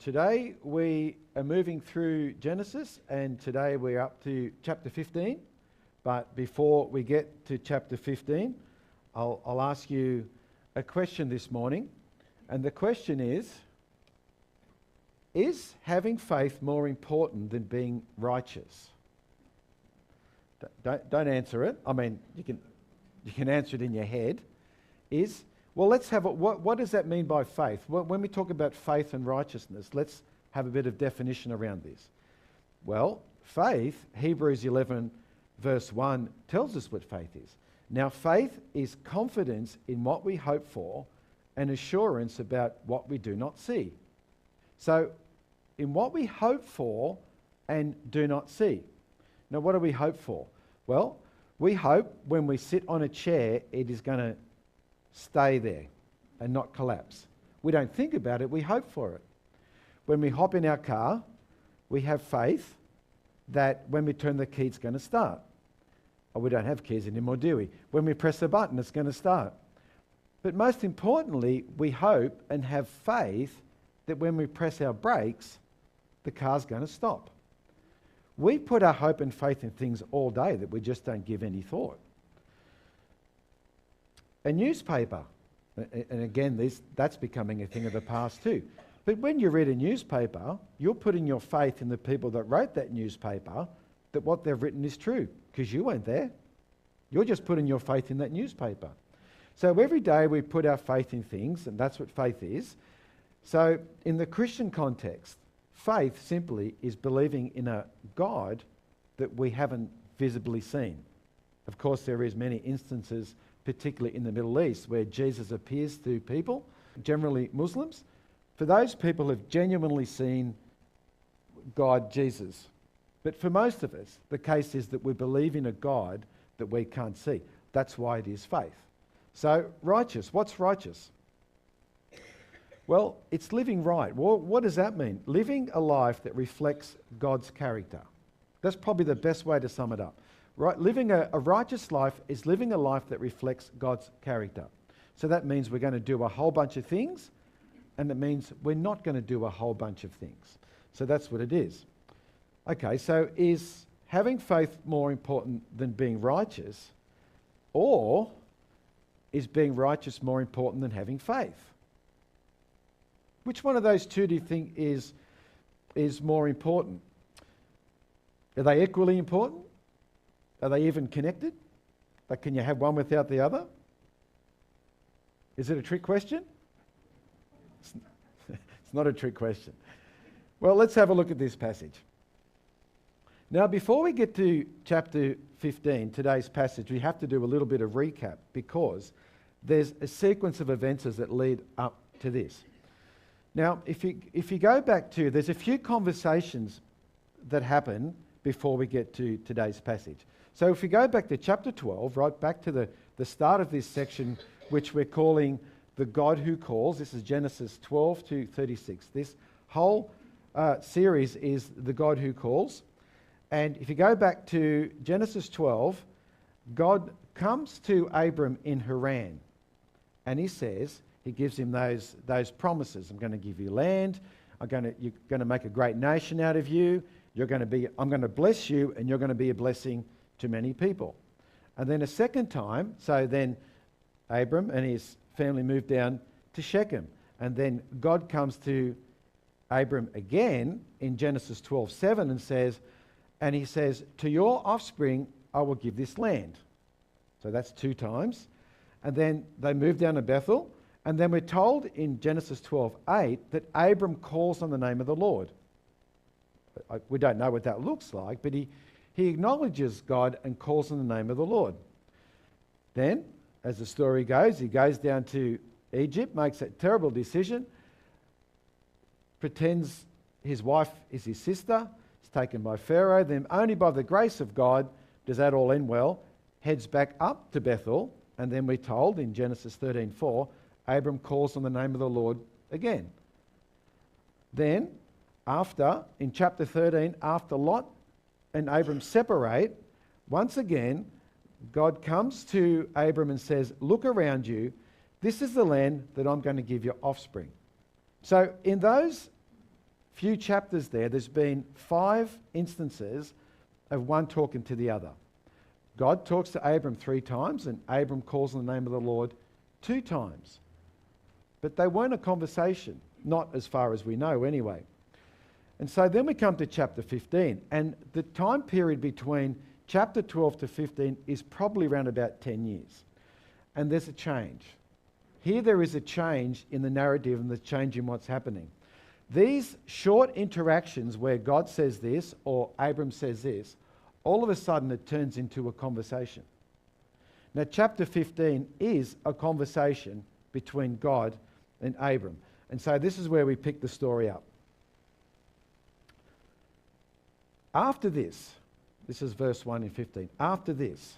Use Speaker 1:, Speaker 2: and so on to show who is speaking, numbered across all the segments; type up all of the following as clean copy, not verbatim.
Speaker 1: Today we are moving through Genesis, and today we're up to chapter 15. But before we get to chapter 15, I'll ask you a question this morning. And the question is having faith more important than being righteous? Don't answer it. I mean, you can answer it in your head. Well, let's have what does that mean by faith? When we talk about faith and righteousness, let's have a bit of definition around this. Well, faith, Hebrews 11 verse 1 tells us what faith is. Now, faith is confidence in what we hope for and assurance about what we do not see. So, in what we hope for and do not see. Now, what do we hope for? Well, we hope when we sit on a chair, it is going to stay there and not collapse. We don't think about it, we hope for it. When we hop in our car, we have faith that when we turn the key, it's going to start. Oh, we don't have keys anymore, do we? When we press a button, it's going to start. But most importantly, we hope and have faith that when we press our brakes, the car's going to stop. We put our hope and faith in things all day that we just don't give any thought. A newspaper, and again, that's becoming a thing of the past too. But when you read a newspaper, you're putting your faith in the people that wrote that newspaper, that what they've written is true, because you weren't there. You're just putting your faith in that newspaper. So every day we put our faith in things, and that's what faith is. So in the Christian context, faith simply is believing in a God that we haven't visibly seen. Of course, there is many instances, particularly in the Middle East, where Jesus appears to people, generally Muslims. For those people who have genuinely seen God, Jesus. But for most of us, the case is that we believe in a God that we can't see. That's why it is faith. So, righteous. What's righteous? Well, it's living right. Well, what does that mean? Living a life that reflects God's character. That's probably the best way to sum it up. Right, living a righteous life is living a life that reflects God's character. So that means we're going to do a whole bunch of things, and it means we're not going to do a whole bunch of things. So that's what it is. Okay, so is having faith more important than being righteous, or is being righteous more important than having faith? Which one of those two do you think is more important? Are they equally important? Are they even connected? Like, can you have one without the other? Is it a trick question? It's not a trick question. Well, let's have a look at this passage. Now, before we get to chapter 15, today's passage, we have to do a little bit of recap because there's a sequence of events that lead up to this. Now, if you go back to, there's a few conversations that happen before we get to today's passage. So if we go back to chapter 12, right back to the start of this section, which we're calling the God who calls. This is Genesis 12 to 36. This whole series is the God who calls. And if you go back to Genesis 12, God comes to Abram in Haran. And he gives him those promises. I'm going to give you land. You're going to make a great nation out of you. I'm going to bless you, and you're going to be a blessing to many people. And then a second time, so then Abram and his family moved down to Shechem. And then God comes to Abram again in Genesis 12:7 and he says, to your offspring I will give this land. So that's two times. And then they moved down to Bethel. And then we're told in Genesis 12:8 that Abram calls on the name of the Lord. We don't know what that looks like, but he acknowledges God and calls on the name of the Lord. Then, as the story goes, he goes down to Egypt, makes a terrible decision, pretends his wife is his sister, is taken by Pharaoh, then only by the grace of God does that all end well, heads back up to Bethel, and then we're told in Genesis 13:4, Abram calls on the name of the Lord again. Then, in chapter 13, after Lot and Abram separate, once again, God comes to Abram and says, look around you, this is the land that I'm going to give your offspring. So in those few chapters there's been 5 instances of one talking to the other. God talks to Abram 3 times, and Abram calls on the name of the Lord 2 times. But they weren't a conversation, not as far as we know anyway. And so then we come to chapter 15, and the time period between chapter 12 to 15 is probably around about 10 years. And there's a change. Here there is a change in the narrative and the change in what's happening. These short interactions where God says this or Abram says this, all of a sudden it turns into a conversation. Now chapter 15 is a conversation between God and Abram. And so this is where we pick the story up. After this is verse 1 in 15. After this.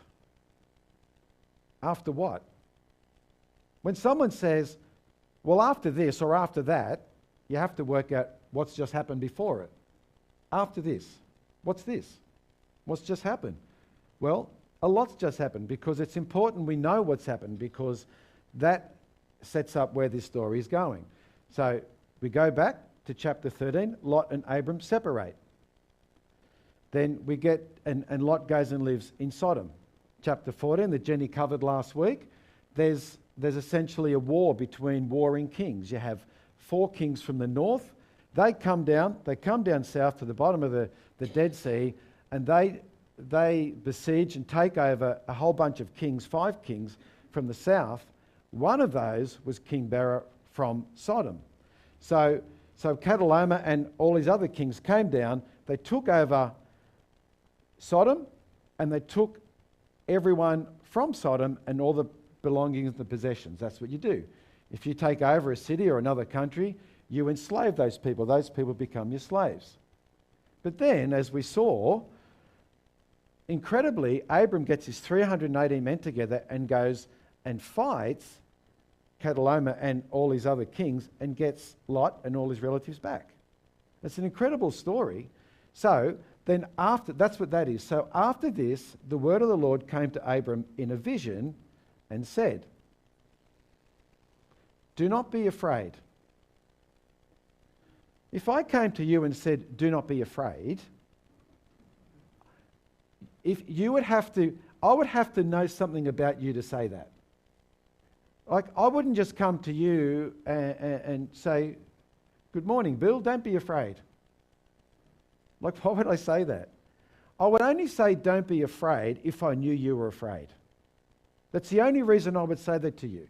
Speaker 1: After what? When someone says, well, after this or after that, you have to work out what's just happened before it. After this. What's this? What's just happened? Well, a lot's just happened, because it's important we know what's happened, because that sets up where this story is going. So we go back to chapter 13. Lot and Abram separate. Then we get, and Lot goes and lives in Sodom. Chapter 14, that Jenny covered last week, there's essentially a war between warring kings. You have 4 kings from the north. They come down south to the bottom of the Dead Sea, and they besiege and take over a whole bunch of kings, 5 kings from the south. One of those was King Bera from Sodom. So Chedorlaomer and all his other kings came down. They took over Sodom, and they took everyone from Sodom and all the belongings and the possessions. That's what you do. If you take over a city or another country, you enslave those people. Those people become your slaves. But then, as we saw, incredibly, Abram gets his 318 men together and goes and fights Chedorlaomer and all his other kings and gets Lot and all his relatives back. It's an incredible story. So then that's what that is. So after this, the word of the Lord came to Abram in a vision and said, do not be afraid. If I came to you and said, do not be afraid, I would have to know something about you to say that. Like, I wouldn't just come to you and say, good morning, Bill, don't be afraid. Like, why would I say that? I would only say don't be afraid if I knew you were afraid. That's the only reason I would say that to you.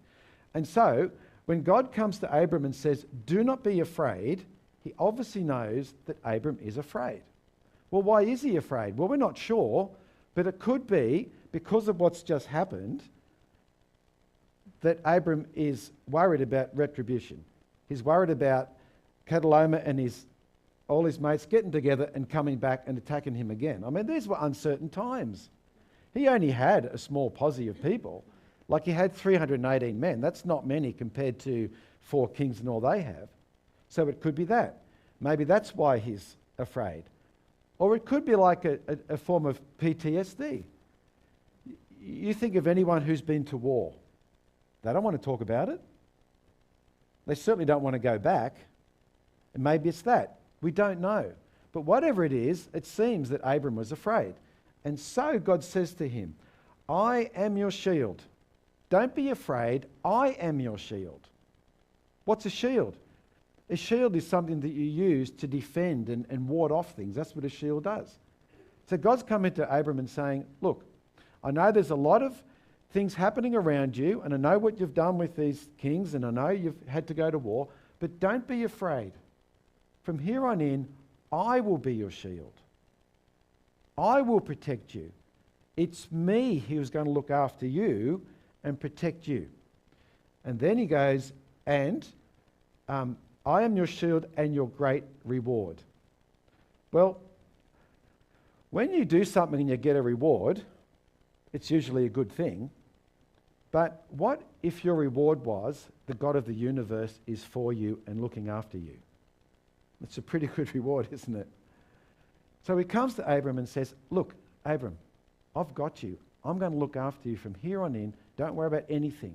Speaker 1: And so, when God comes to Abram and says, do not be afraid, he obviously knows that Abram is afraid. Well, why is he afraid? Well, we're not sure, but it could be because of what's just happened that Abram is worried about retribution. He's worried about Chedorlaomer and all his mates getting together and coming back and attacking him again. I mean, these were uncertain times. He only had a small posse of people. Like, he had 318 men. That's not many compared to 4 kings and all they have. So it could be that. Maybe that's why he's afraid. Or it could be like a form of PTSD. You think of anyone who's been to war. They don't want to talk about it. They certainly don't want to go back. And maybe it's that. We don't know. But whatever it is, it seems that Abram was afraid. And so God says to him, I am your shield. Don't be afraid. I am your shield. What's a shield? A shield is something that you use to defend and ward off things. That's what a shield does. So God's coming to Abram and saying, look, I know there's a lot of things happening around you, and I know what you've done with these kings, and I know you've had to go to war, but don't be afraid. From here on in, I will be your shield. I will protect you. It's me who's going to look after you and protect you. And then he goes, and I am your shield and your great reward. Well, when you do something and you get a reward, it's usually a good thing. But what if your reward was the God of the universe is for you and looking after you? It's a pretty good reward, isn't it? So he comes to Abram and says, look, Abram, I've got you. I'm going to look after you from here on in. Don't worry about anything.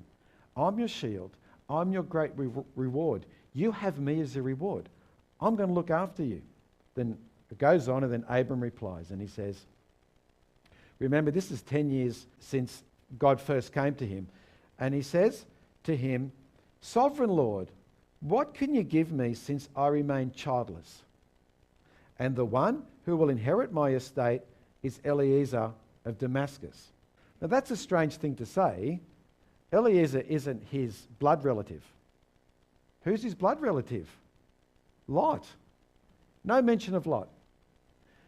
Speaker 1: I'm your shield. I'm your great reward. You have me as a reward. I'm going to look after you. Then it goes on, and then Abram replies, and he says, remember, this is 10 years since God first came to him. And he says to him, Sovereign Lord, what can you give me since I remain childless? And the one who will inherit my estate is Eliezer of Damascus. Now that's a strange thing to say. Eliezer isn't his blood relative. Who's his blood relative? Lot. No mention of Lot.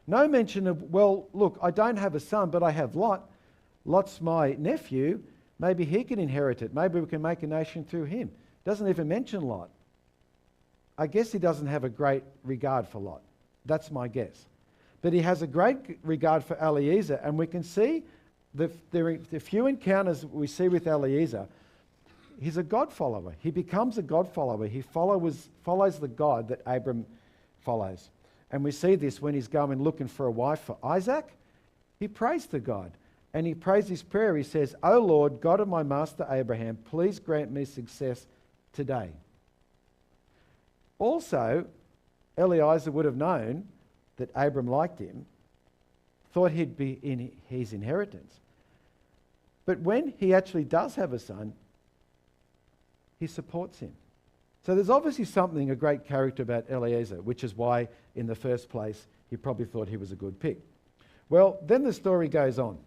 Speaker 1: No mention of, well, look, I don't have a son, but I have Lot. Lot's my nephew. Maybe he can inherit it. Maybe we can make a nation through him. Doesn't even mention Lot. I guess he doesn't have a great regard for Lot. That's my guess. But he has a great regard for Eliezer, and we can see the few encounters we see with Eliezer, he's a God follower. He becomes a God follower. He follows the God that Abram follows. And we see this when he's going looking for a wife for Isaac. He prays to God. And he prays his prayer. He says, O Lord, God of my master Abraham, please grant me success today. Also, Eliezer would have known that Abram liked him, thought he'd be in his inheritance. But when he actually does have a son, he supports him. So there's obviously something, a great character about Eliezer, which is why, in the first place, he probably thought he was a good pick. Well, then the story goes on.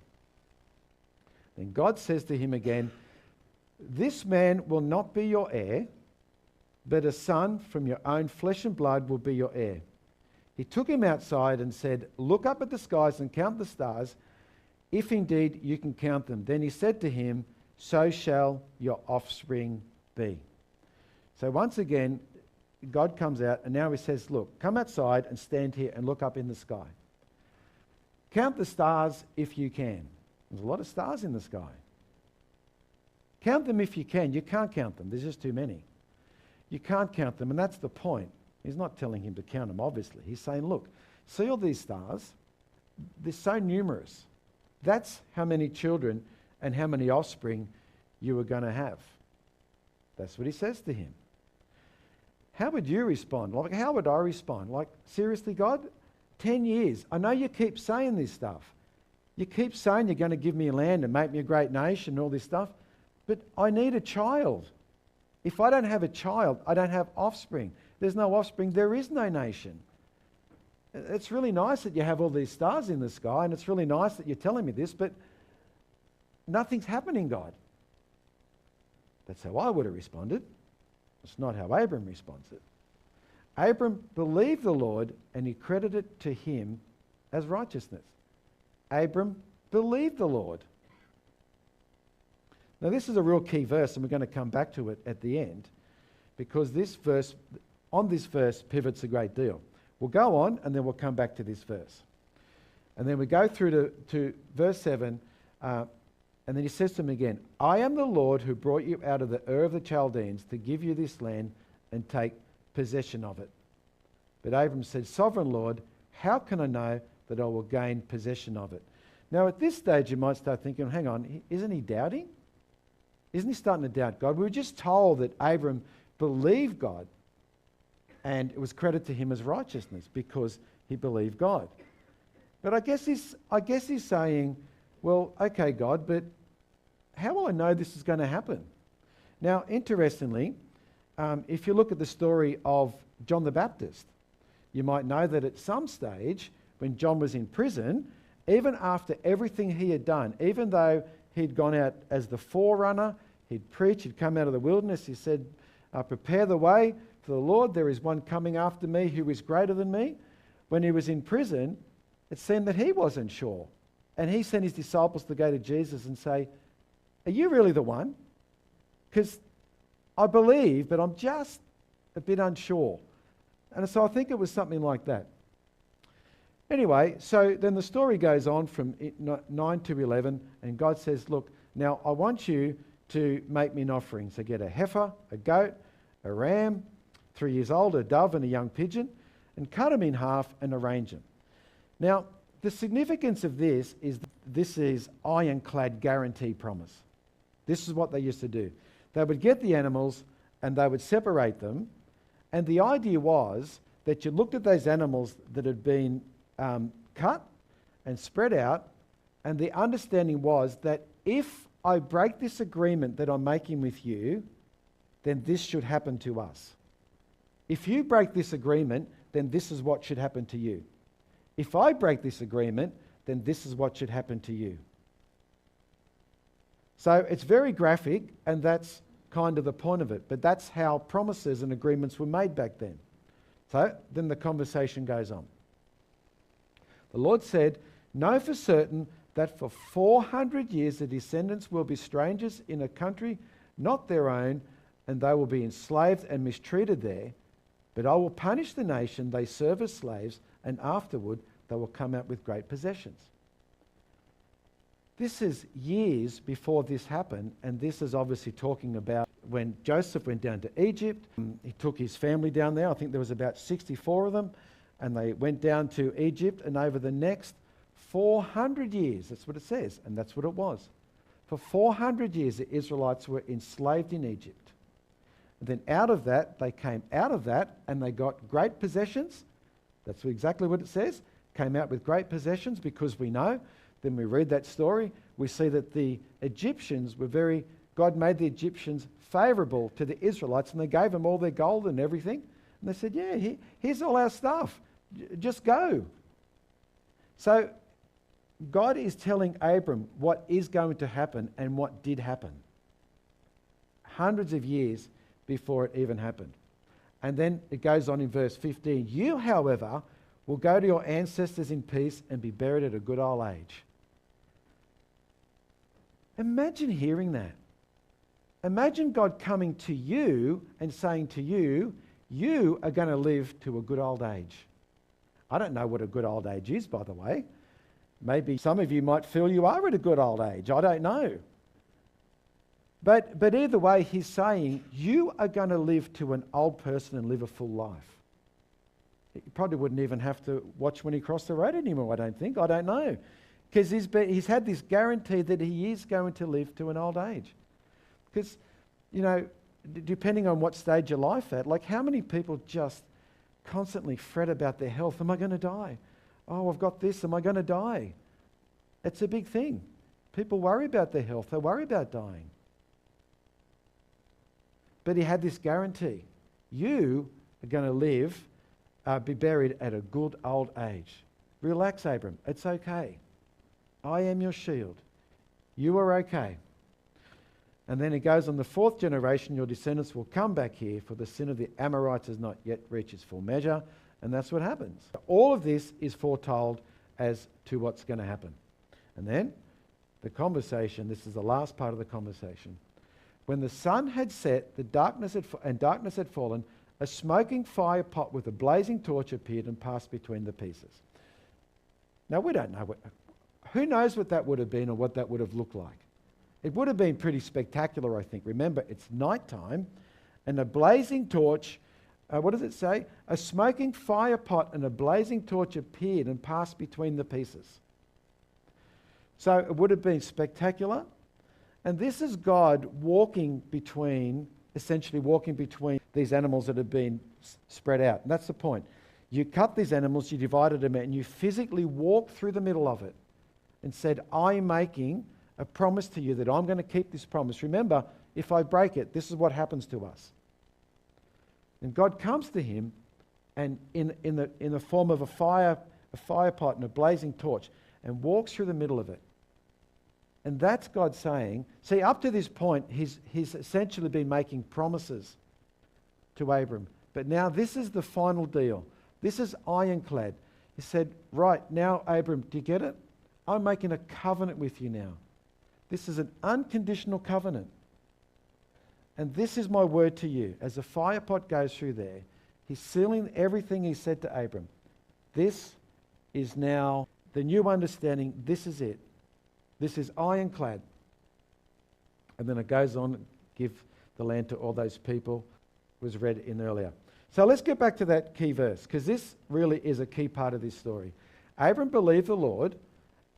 Speaker 1: Then God says to him again, this man will not be your heir, but a son from your own flesh and blood will be your heir. He took him outside and said, look up at the skies and count the stars, if indeed you can count them. Then he said to him, so shall your offspring be. So once again, God comes out and now he says, look, come outside and stand here and look up in the sky. Count the stars if you can. There's a lot of stars in the sky. Count them if you can. You can't count them. There's just too many. You can't count them, and that's the point. He's not telling him to count them, obviously. He's saying, look, see all these stars? They're so numerous. That's how many children and how many offspring you are going to have. That's what he says to him. How would you respond? Like, how would I respond? Like, seriously, God? 10 years. I know you keep saying this stuff. You keep saying you're going to give me land and make me a great nation and all this stuff, but I need a child. If I don't have a child, I don't have offspring. There's no offspring, there is no nation. It's really nice that you have all these stars in the sky, and it's really nice that you're telling me this, but nothing's happening, God. That's how I would have responded. It's not how Abram responds it. Abram believed the Lord, and he credited it to him as righteousness. Abram believed the Lord. Now this is a real key verse, and we're going to come back to it at the end, because this verse pivots a great deal. We'll go on, and then we'll come back to this verse. And then we go through to verse 7, and then he says to him again, I am the Lord who brought you out of the Ur of the Chaldeans to give you this land and take possession of it. But Abram said, Sovereign Lord, how can I know that I will gain possession of it? Now at this stage you might start thinking, hang on, isn't he doubting? Isn't he starting to doubt God? We were just told that Abram believed God, and it was credited to him as righteousness because he believed God. But I guess he's saying, well, okay, God, but how will I know this is going to happen? Now, interestingly, if you look at the story of John the Baptist, you might know that at some stage, when John was in prison, even after everything he had done, even though he'd gone out as the forerunner, he'd preached, he'd come out of the wilderness, he said, prepare the way for the Lord, there is one coming after me who is greater than me. When he was in prison, it seemed that he wasn't sure. And he sent his disciples to go to Jesus and say, are you really the one? Because I believe, but I'm just a bit unsure. And so I think it was something like that. Anyway, so then the story goes on from 9 to 11, and God says, look, now I want you to make me an offering. So get a heifer, a goat, a ram, 3 years old, a dove and a young pigeon, and cut them in half and arrange them. Now, the significance of this is ironclad guarantee promise. This is what they used to do. They would get the animals and they would separate them, and the idea was that you looked at those animals that had been cut and spread out, and the understanding was that if I break this agreement that I'm making with you, then this should happen to us. If you break this agreement, then this is what should happen to you. If I break this agreement, then this is what should happen to you. So it's very graphic, and that's kind of the point of it. But that's how promises and agreements were made back then. So then the conversation goes on. The Lord said, "Know for certain that for 400 years the descendants will be strangers in a country not their own, and they will be enslaved and mistreated there. But I will punish the nation they serve as slaves, and afterward they will come out with great possessions." This is years before this happened, and this is obviously talking about when Joseph went down to Egypt. He took his family down there. I think there was about 64 of them, and they went down to Egypt, and over the next 400 years, that's what it says, and that's what it was. For 400 years, the Israelites were enslaved in Egypt. And then out of that, they came out of that, and they got great possessions. That's exactly what it says. Came out with great possessions, because we know, then we read that story, we see that the Egyptians were God made the Egyptians favourable to the Israelites, and they gave them all their gold and everything. And they said, yeah, here's all our stuff. Just go. So God is telling Abram what is going to happen and what did happen. Hundreds of years before it even happened. And then it goes on in verse 15. "You, however, will go to your ancestors in peace and be buried at a good old age." Imagine hearing that. Imagine God coming to you and saying to you, you are going to live to a good old age. I don't know what a good old age is, by the way. Maybe some of you might feel you are at a good old age. I don't know. But either way, he's saying you are going to live to an old person and live a full life. You probably wouldn't even have to watch when he crossed the road anymore, I don't think. I don't know. Because he's had this guarantee that he is going to live to an old age. Because, depending on what stage of life at, like how many people just constantly fret about their health? Am I going to die? Oh, I've got this. Am I going to die? It's a big thing. People worry about their health. They worry about dying. But he had this guarantee. You are going to live, be buried at a good old age. Relax, Abram. It's okay. I am your shield. You are okay. And then it goes on, the 4th generation, your descendants will come back here, for the sin of the Amorites has not yet reached its full measure. And that's what happens. All of this is foretold as to what's going to happen. And then the conversation, this is the last part of the conversation. When the sun had set, darkness had fallen, a smoking fire pot with a blazing torch appeared and passed between the pieces. Now, we don't know who knows what that would have been or what that would have looked like. It would have been pretty spectacular, I think. Remember, it's nighttime, and a blazing torch, what does it say? A smoking fire pot and a blazing torch appeared and passed between the pieces. So it would have been spectacular. And this is God essentially walking between these animals that have been spread out. And that's the point. You cut these animals, you divided them out, and you physically walked through the middle of it and said, I'm making a promise to you that I'm going to keep this promise. Remember, if I break it, this is what happens to us. And God comes to him, and in the form of a fire pot and a blazing torch, and walks through the middle of it. And that's God saying, see, up to this point, he's essentially been making promises to Abram. But now this is the final deal. This is ironclad. He said, right, now, Abram, do you get it? I'm making a covenant with you now. This is an unconditional covenant. And this is my word to you. As the fire pot goes through there, he's sealing everything he said to Abram. This is now the new understanding. This is it. This is ironclad. And then it goes on to give the land to all those people. It was read in earlier. So let's get back to that key verse, because this really is a key part of this story. Abram believed the Lord,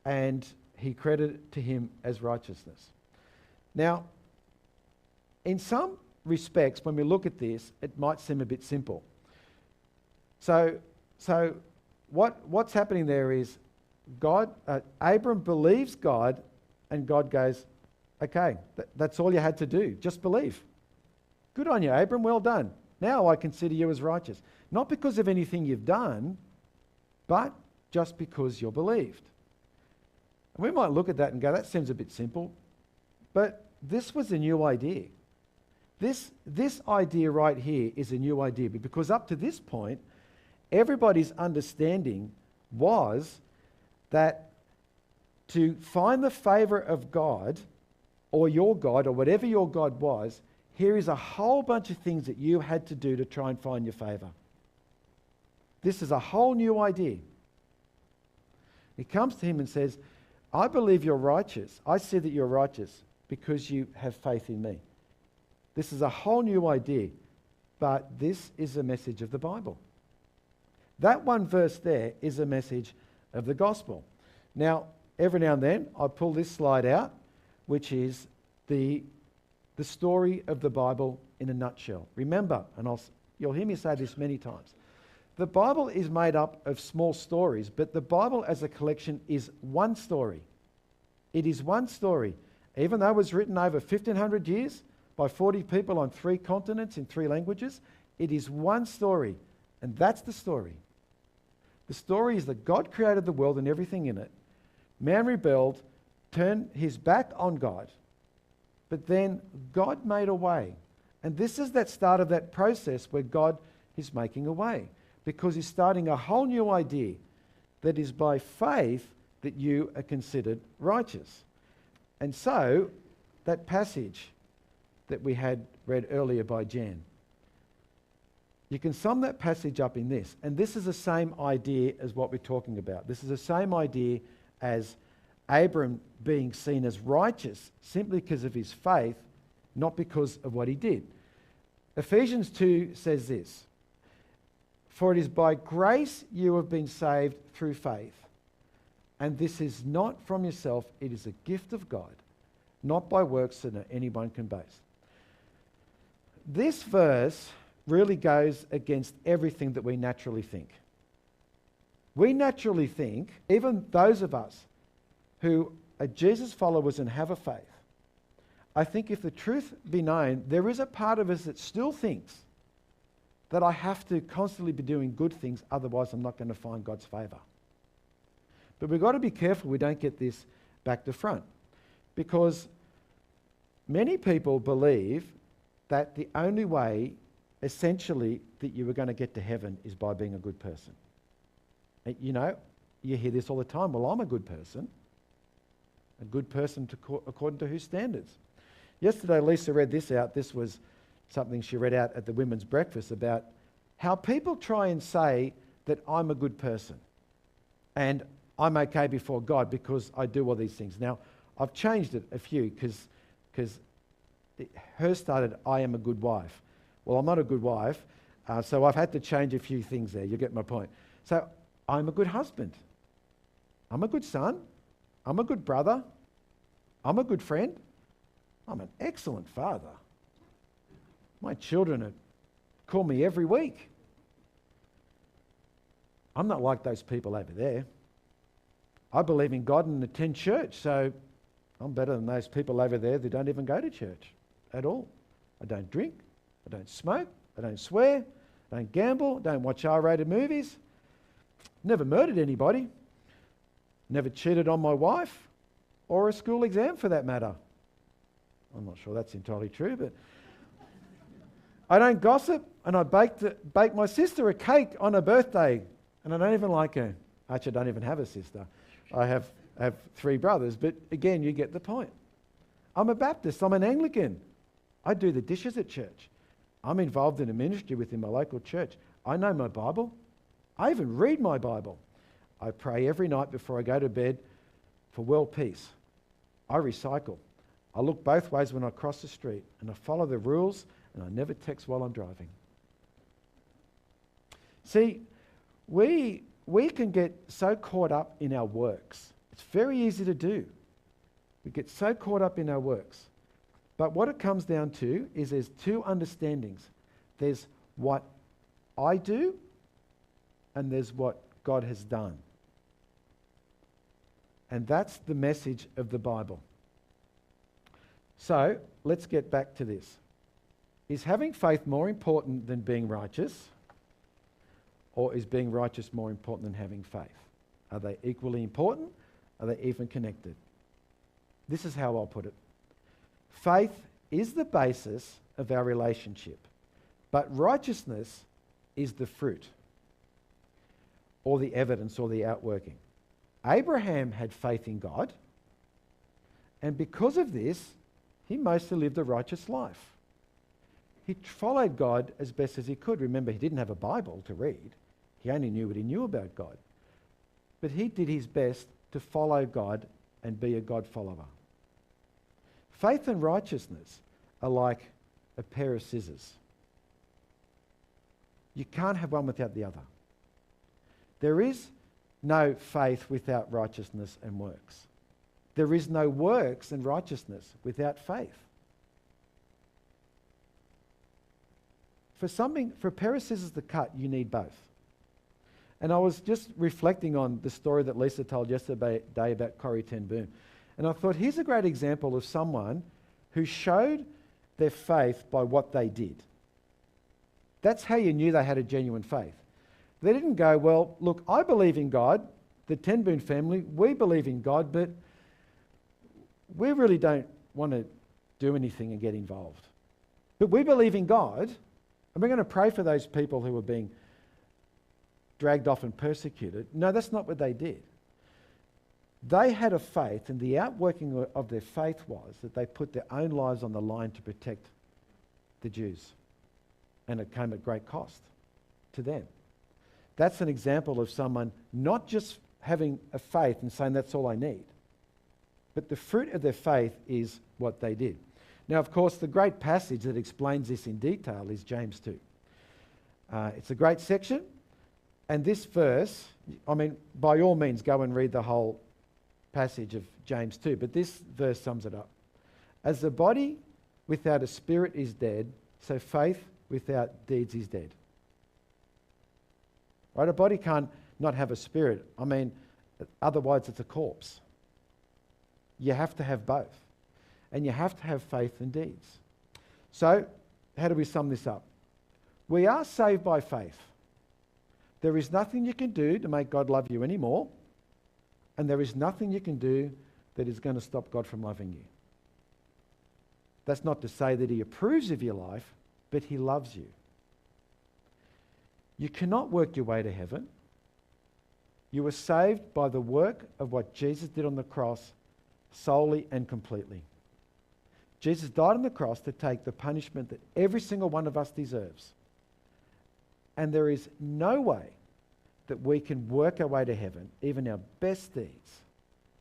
Speaker 1: and he credited to him as righteousness. Now, in some respects, when we look at this, it might seem a bit simple. So what's happening there is Abram believes God, and God goes, okay, that's all you had to do. Just believe. Good on you, Abram. Well done. Now I consider you as righteous. Not because of anything you've done, but just because you're believed. And we might look at that and go, that seems a bit simple. But this was a new idea. This idea right here is a new idea, because up to this point, everybody's understanding was that to find the favor of God, or your God, or whatever your God was, here is a whole bunch of things that you had to do to try and find your favor. This is a whole new idea. He comes to him and says, I believe you're righteous. I see that you're righteous because you have faith in me. This is a whole new idea, but this is a message of the Bible. That one verse there is a message of the gospel. Now, every now and then, I pull this slide out, which is the story of the Bible in a nutshell. Remember, and you'll hear me say this many times, the Bible is made up of small stories, but the Bible as a collection is one story. It is one story. Even though it was written over 1,500 years by 40 people on 3 continents in 3 languages, it is one story, and that's the story. The story is that God created the world and everything in it. Man rebelled, turned his back on God, but then God made a way. And this is that start of that process where God is making a way, because he's starting a whole new idea that is by faith that you are considered righteous. And so, that passage that we had read earlier by Jan, you can sum that passage up in this, and this is the same idea as what we're talking about. This is the same idea as Abram being seen as righteous simply because of his faith, not because of what he did. Ephesians 2 says this, for it is by grace you have been saved through faith, and this is not from yourself, it is a gift of God, not by works that anyone can boast. This verse really goes against everything that we naturally think. We naturally think, even those of us who are Jesus followers and have a faith, I think if the truth be known, there is a part of us that still thinks that I have to constantly be doing good things, otherwise I'm not going to find God's favour. But we've got to be careful we don't get this back to front, because many people believe that the only way, essentially, that you are going to get to heaven is by being a good person. And, you hear this all the time. Well, I'm a good person. A good person according to whose standards? Yesterday, Lisa read this out. This was something she read out at the women's breakfast about how people try and say that I'm a good person and I'm okay before God because I do all these things. Now, I've changed it a few because hers started, I am a good wife. Well, I'm not a good wife, so I've had to change a few things there. You get my point. So I'm a good husband. I'm a good son. I'm a good brother. I'm a good friend. I'm an excellent father. My children call me every week. I'm not like those people over there. I believe in God and attend church, so I'm better than those people over there that don't even go to church at all. I don't drink. I don't smoke. I don't swear. I don't gamble. I don't watch R-rated movies. Never murdered anybody. Never cheated on my wife or a school exam for that matter. I'm not sure that's entirely true, but I don't gossip, and I baked my sister a cake on her birthday, and I don't even like her. Actually, I don't even have a sister. I have 3 brothers, but again, you get the point. I'm a Baptist. I'm an Anglican. I do the dishes at church. I'm involved in a ministry within my local church. I know my Bible. I even read my Bible. I pray every night before I go to bed for world peace. I recycle. I look both ways when I cross the street, and I follow the rules, and I never text while I'm driving. See, we can get so caught up in our works. It's very easy to do. We get so caught up in our works. But what it comes down to is there's 2 understandings. There's what I do and there's what God has done. And that's the message of the Bible. So, let's get back to this. Is having faith more important than being righteous? Or is being righteous more important than having faith? Are they equally important? Are they even connected? This is how I'll put it. Faith is the basis of our relationship, but righteousness is the fruit, or the evidence, or the outworking. Abraham had faith in God, and because of this, he mostly lived a righteous life. He followed God as best as he could. Remember, he didn't have a Bible to read. He only knew what he knew about God. But he did his best to follow God and be a God follower. Faith and righteousness are like a pair of scissors. You can't have one without the other. There is no faith without righteousness and works. There is no works and righteousness without faith. For a pair of scissors to cut, you need both. And I was just reflecting on the story that Lisa told yesterday about Corrie ten Boom. And I thought, here's a great example of someone who showed their faith by what they did. That's how you knew they had a genuine faith. They didn't go, well, look, I believe in God, the ten Boom family, we believe in God, but we really don't want to do anything and get involved. But we believe in God, and we're going to pray for those people who are being dragged off and persecuted. No, that's not what they did. They had a faith, and the outworking of their faith was that they put their own lives on the line to protect the Jews. And it came at great cost to them. That's an example of someone not just having a faith and saying that's all I need, but the fruit of their faith is what they did. Now, of course, the great passage that explains this in detail is James 2. It's a great section, and this verse, I mean, by all means, go and read the whole passage of James 2, but this verse sums it up. As the body without a spirit is dead, so faith without deeds is dead. Right? A body can't not have a spirit. I mean, otherwise it's a corpse. You have to have both. And you have to have faith and deeds. So, how do we sum this up? We are saved by faith. There is nothing you can do to make God love you anymore, and there is nothing you can do that is going to stop God from loving you. That's not to say that he approves of your life, but he loves you. You cannot work your way to heaven. You were saved by the work of what Jesus did on the cross solely and completely. Jesus died on the cross to take the punishment that every single one of us deserves. And there is no way that we can work our way to heaven, even our best deeds.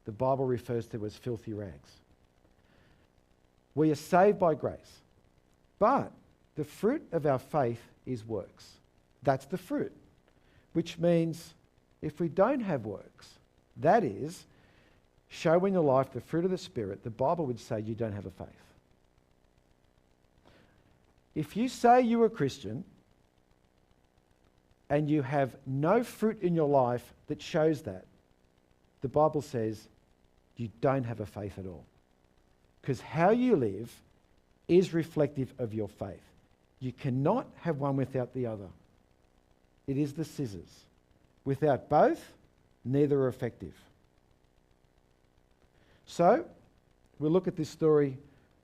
Speaker 1: The Bible refers to as filthy rags. We are saved by grace. But the fruit of our faith is works. That's the fruit. Which means if we don't have works, that is, show in your life the fruit of the Spirit, the Bible would say you don't have a faith. If you say you're a Christian and you have no fruit in your life that shows that, the Bible says you don't have a faith at all. Because how you live is reflective of your faith. You cannot have one without the other. It is the scissors. Without both, neither are effective. So, we'll look at this story,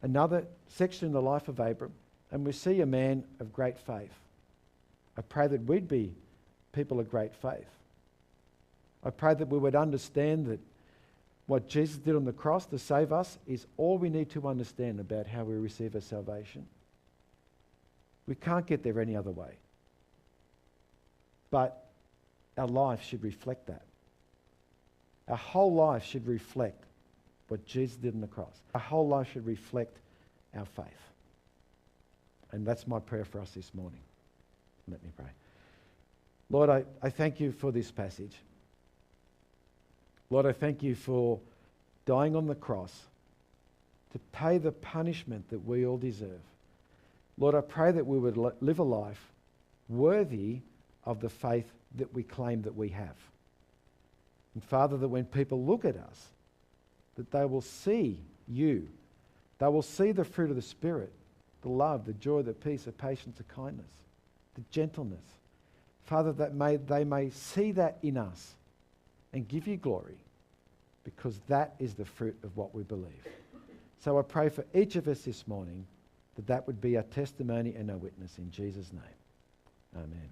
Speaker 1: another section in the life of Abram, and we see a man of great faith. I pray that we'd be people of great faith. I pray that we would understand that what Jesus did on the cross to save us is all we need to understand about how we receive our salvation. We can't get there any other way. But our life should reflect that. Our whole life should reflect what Jesus did on the cross. Our whole life should reflect our faith. And that's my prayer for us this morning. Let me pray. Lord, I thank you for this passage. Lord, I thank you for dying on the cross to pay the punishment that we all deserve. Lord, I pray that we would live a life worthy of the faith that we claim that we have. And Father, that when people look at us, that they will see you. They will see the fruit of the Spirit, the love, the joy, the peace, the patience, the kindness, the gentleness. Father, that they may see that in us and give you glory, because that is the fruit of what we believe. So I pray for each of us this morning that that would be our testimony and our witness in Jesus' name. Amen.